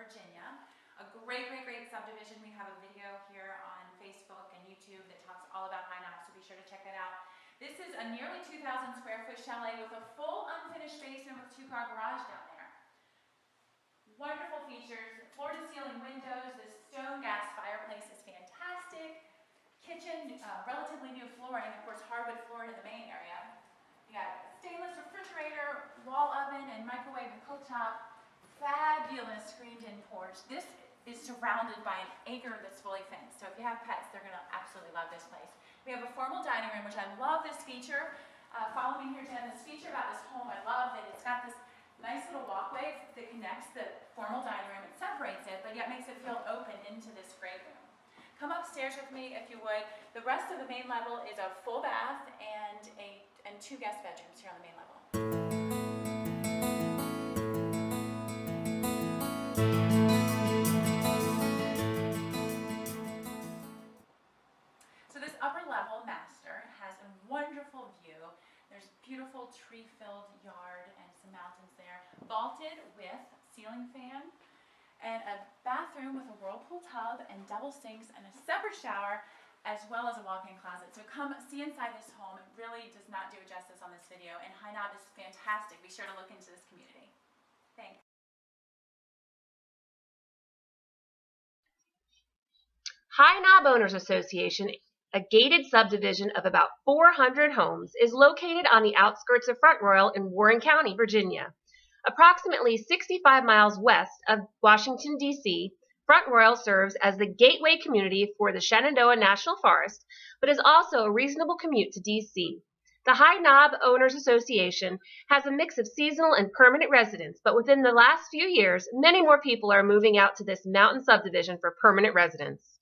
Virginia. A great, great, great subdivision. We have a video here on Facebook and YouTube that talks all about High Knob, so be sure to check that out. This is a nearly 2,000 square foot chalet with a full unfinished basement with a 2-car garage down there. Wonderful features, floor to ceiling windows. The stone gas fireplace is fantastic. Kitchen, relatively new flooring, of course hardwood flooring in the main area. You got stainless refrigerator, wall oven, and microwave and cooktop. Fabulous screened-in porch. This is surrounded by an acre that's fully fenced. So if you have pets, they're going to absolutely love this place. We have a formal dining room, which I love this feature. Follow me here, Jen. This feature about this home, I love that it's got this nice little walkway that connects the formal dining room and separates it, but yet makes it feel open into this great room. Come upstairs with me if you would. The rest of the main level is a full bath and 2 guest bedrooms here on the main level. So this upper level master has a wonderful view. There's beautiful tree-filled yard and some mountains there, vaulted with ceiling fan, and a bathroom with a whirlpool tub and double sinks and a separate shower, as well as a walk-in closet. So come see inside this home. It really does not do it justice on this video, and High Knob is fantastic. Be sure to look into this community. Thanks. High Knob Owners Association, a gated subdivision of about 400 homes, is located on the outskirts of Front Royal in Warren County, Virginia. Approximately 65 miles west of Washington, D.C., Front Royal serves as the gateway community for the Shenandoah National Forest, but is also a reasonable commute to D.C. The High Knob Owners Association has a mix of seasonal and permanent residents, but within the last few years, many more people are moving out to this mountain subdivision for permanent residence.